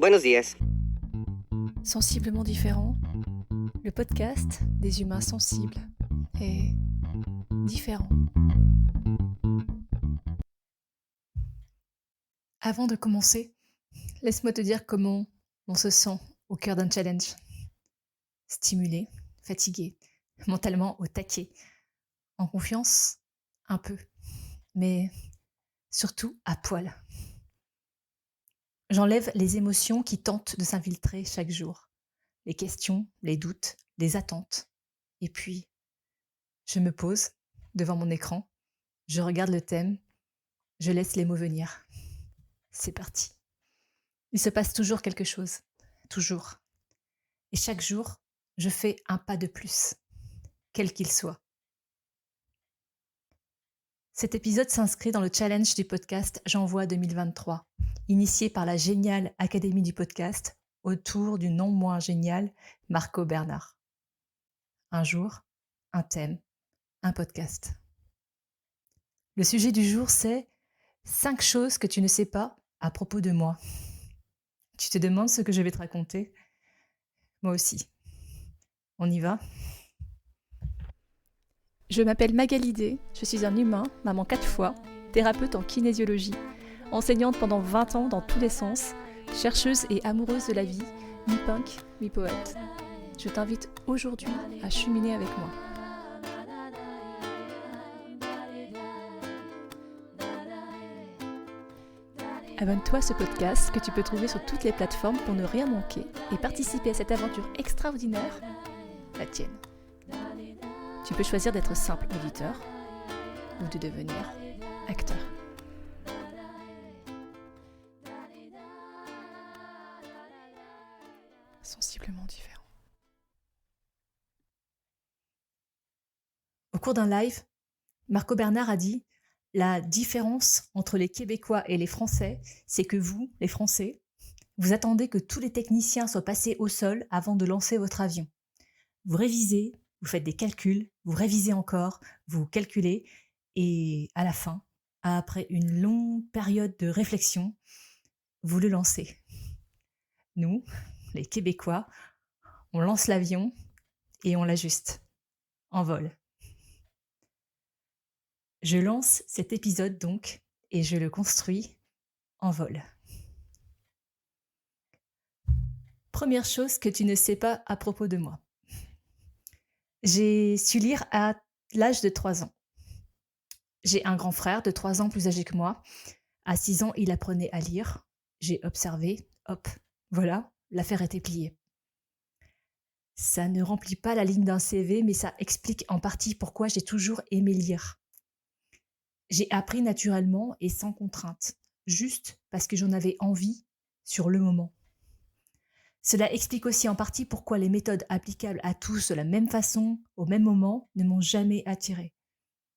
Buenos días. Sensiblement différent, le podcast des humains sensibles et différents. Avant de commencer, laisse-moi te dire comment on se sent au cœur d'un challenge. Stimulé, fatigué, mentalement au taquet, en confiance, un peu, mais surtout à poil. J'enlève les émotions qui tentent de s'infiltrer chaque jour. Les questions, les doutes, les attentes. Et puis, je me pose devant mon écran, je regarde le thème, je laisse les mots venir. C'est parti. Il se passe toujours quelque chose. Toujours. Et chaque jour, je fais un pas de plus, quel qu'il soit. Cet épisode s'inscrit dans le challenge du podcast J'envoie 2023, initié par la géniale Académie du podcast autour du non moins génial Marco Bernard. Un jour, un thème, un podcast. Le sujet du jour, c'est 5 choses que tu ne sais pas à propos de moi. Tu te demandes ce que je vais te raconter ? Moi aussi. On y va ? Je m'appelle Magalidé, je suis un humain, maman 4 fois, thérapeute en kinésiologie, enseignante pendant 20 ans dans tous les sens, chercheuse et amoureuse de la vie, mi-punk, mi-poète. Je t'invite aujourd'hui à cheminer avec moi. Abonne-toi à ce podcast que tu peux trouver sur toutes les plateformes pour ne rien manquer et participer à cette aventure extraordinaire, la tienne. Tu peux choisir d'être simple auditeur ou de devenir acteur. Sensiblement différent. Au cours d'un live, Marco Bernard a dit « La différence entre les Québécois et les Français, c'est que vous, les Français, vous attendez que tous les techniciens soient passés au sol avant de lancer votre avion. Vous révisez, vous faites des calculs, vous révisez encore, vous calculez, et à la fin, après une longue période de réflexion, vous le lancez. Nous, les Québécois, on lance l'avion et on l'ajuste, en vol. Je lance cet épisode donc, et je le construis en vol. Première chose que tu ne sais pas à propos de moi. J'ai su lire à l'âge de 3 ans. J'ai un grand frère de 3 ans plus âgé que moi. À 6 ans, il apprenait à lire. J'ai observé, hop, voilà, l'affaire était pliée. Ça ne remplit pas la ligne d'un CV, mais ça explique en partie pourquoi j'ai toujours aimé lire. J'ai appris naturellement et sans contrainte, juste parce que j'en avais envie sur le moment. Cela explique aussi en partie pourquoi les méthodes applicables à tous de la même façon, au même moment, ne m'ont jamais attirée,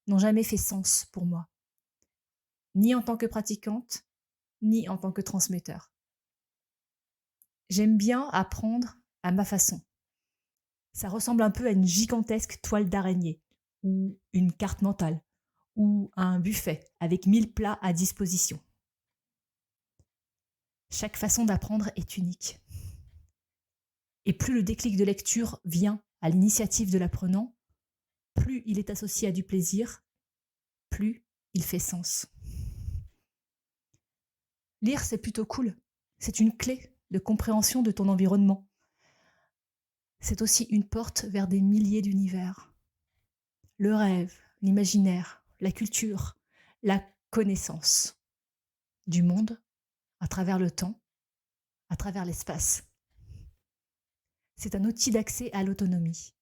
n'ont jamais fait sens pour moi, ni en tant que pratiquante, ni en tant que transmetteur. J'aime bien apprendre à ma façon. Ça ressemble un peu à une gigantesque toile d'araignée, ou une carte mentale, ou un buffet avec 1000 plats à disposition. Chaque façon d'apprendre est unique. Et plus le déclic de lecture vient à l'initiative de l'apprenant, plus il est associé à du plaisir, plus il fait sens. Lire, c'est plutôt cool. C'est une clé de compréhension de ton environnement. C'est aussi une porte vers des milliers d'univers. Le rêve, l'imaginaire, la culture, la connaissance du monde à travers le temps, à travers l'espace. C'est un outil d'accès à l'autonomie.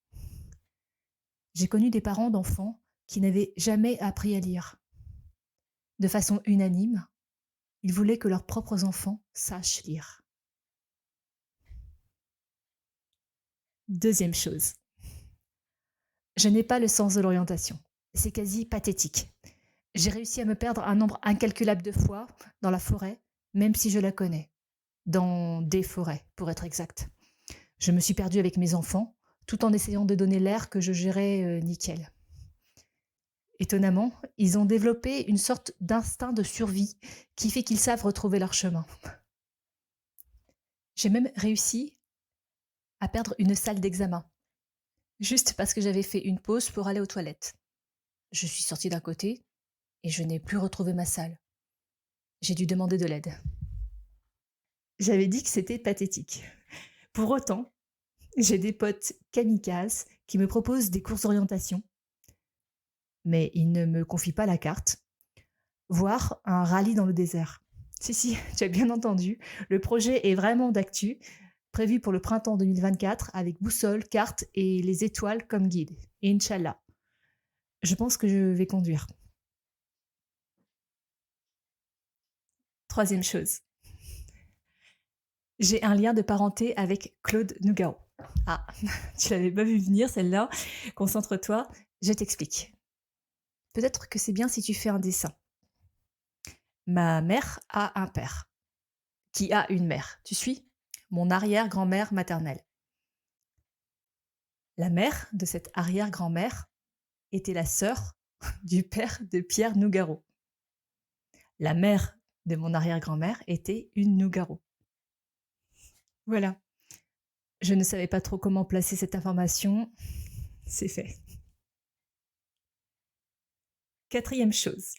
J'ai connu des parents d'enfants qui n'avaient jamais appris à lire. De façon unanime, ils voulaient que leurs propres enfants sachent lire. Deuxième chose, je n'ai pas le sens de l'orientation. C'est quasi pathétique. J'ai réussi à me perdre un nombre incalculable de fois dans la forêt, même si je la connais. Dans des forêts, pour être exact. Je me suis perdue avec mes enfants, tout en essayant de donner l'air que je gérais nickel. Étonnamment, ils ont développé une sorte d'instinct de survie qui fait qu'ils savent retrouver leur chemin. J'ai même réussi à perdre une salle d'examen, juste parce que j'avais fait une pause pour aller aux toilettes. Je suis sortie d'un côté et je n'ai plus retrouvé ma salle. J'ai dû demander de l'aide. J'avais dit que c'était pathétique. Pour autant, j'ai des potes kamikazes qui me proposent des courses d'orientation, mais ils ne me confient pas la carte, voire un rallye dans le désert. Si, tu as bien entendu, le projet est vraiment d'actu, prévu pour le printemps 2024 avec boussole, carte et les étoiles comme guide. Et Inch'Allah, je pense que je vais conduire. Troisième chose, j'ai un lien de parenté avec Claude Nougaro. Ah, tu l'avais pas vu venir celle-là. Concentre-toi, je t'explique. Peut-être que c'est bien si tu fais un dessin. Ma mère a un père, qui a une mère. Tu suis? Mon arrière-grand-mère maternelle. La mère de cette arrière-grand-mère était la sœur du père de Pierre Nougaro. La mère de mon arrière-grand-mère était une Nougaro. Voilà. Je ne savais pas trop comment placer cette information. C'est fait. Quatrième chose.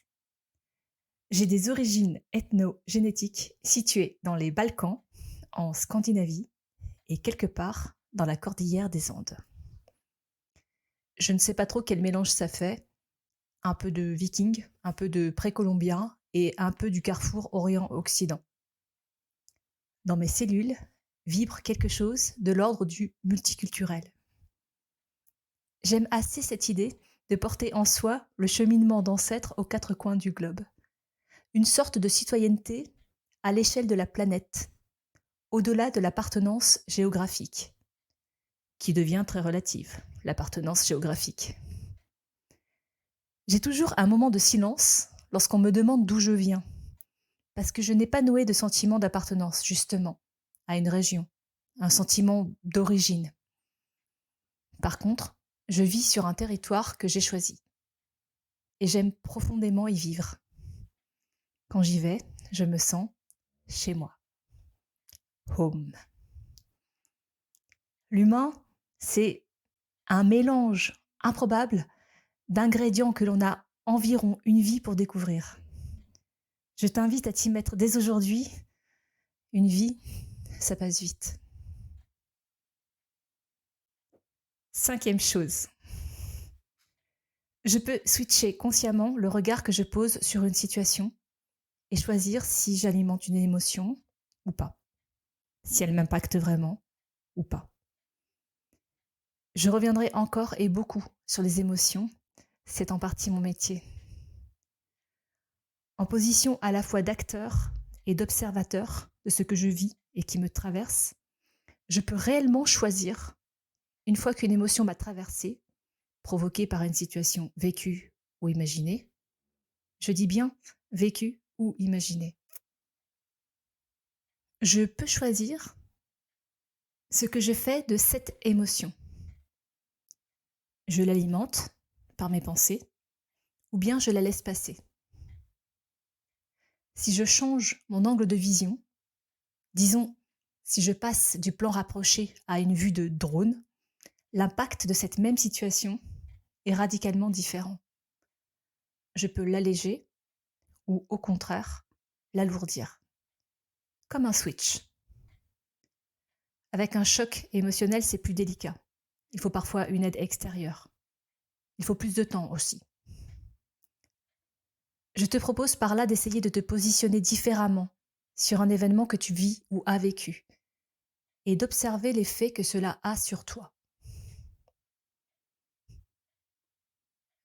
J'ai des origines ethno-génétiques situées dans les Balkans, en Scandinavie et quelque part dans la cordillère des Andes. Je ne sais pas trop quel mélange ça fait. Un peu de viking, un peu de précolombien et un peu du carrefour Orient-Occident. Dans mes cellules vibre quelque chose de l'ordre du multiculturel. J'aime assez cette idée de porter en soi le cheminement d'ancêtres aux quatre coins du globe. Une sorte de citoyenneté à l'échelle de la planète, au-delà de l'appartenance géographique, qui devient très relative, l'appartenance géographique. J'ai toujours un moment de silence lorsqu'on me demande d'où je viens, parce que je n'ai pas noué de sentiment d'appartenance, justement, à une région, un sentiment d'origine. Par contre, je vis sur un territoire que j'ai choisi, et j'aime profondément y vivre. Quand j'y vais, je me sens chez moi. Home. L'humain, c'est un mélange improbable d'ingrédients que l'on a environ une vie pour découvrir. Je t'invite à t'y mettre dès aujourd'hui. Une vie, ça passe vite. Cinquième chose. Je peux switcher consciemment le regard que je pose sur une situation et choisir si j'alimente une émotion ou pas, si elle m'impacte vraiment ou pas. Je reviendrai encore et beaucoup sur les émotions, c'est en partie mon métier. En position à la fois d'acteur et d'observateur de ce que je vis et qui me traverse, je peux réellement choisir, une fois qu'une émotion m'a traversée, provoquée par une situation vécue ou imaginée, je dis bien vécue ou imaginée. Je peux choisir ce que je fais de cette émotion. Je l'alimente par mes pensées ou bien je la laisse passer. Si je change mon angle de vision, disons, si je passe du plan rapproché à une vue de drone, l'impact de cette même situation est radicalement différent. Je peux l'alléger ou au contraire l'alourdir. Comme un switch. Avec un choc émotionnel, c'est plus délicat. Il faut parfois une aide extérieure. Il faut plus de temps aussi. Je te propose par là d'essayer de te positionner différemment sur un événement que tu vis ou as vécu et d'observer l'effet que cela a sur toi.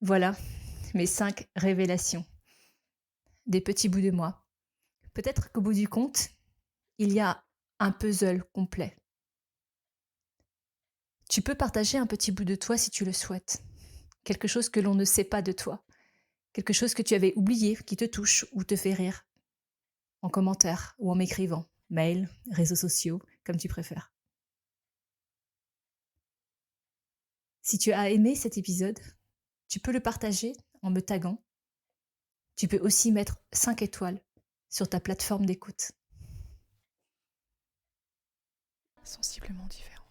Voilà mes 5 révélations. Des petits bouts de moi. Peut-être qu'au bout du compte, il y a un puzzle complet. Tu peux partager un petit bout de toi si tu le souhaites. Quelque chose que l'on ne sait pas de toi. Quelque chose que tu avais oublié, qui te touche ou te fait rire. En commentaire ou en m'écrivant. Mail, réseaux sociaux, comme tu préfères. Si tu as aimé cet épisode, tu peux le partager en me taguant. Tu peux aussi mettre 5 étoiles sur ta plateforme d'écoute. sensiblement différent.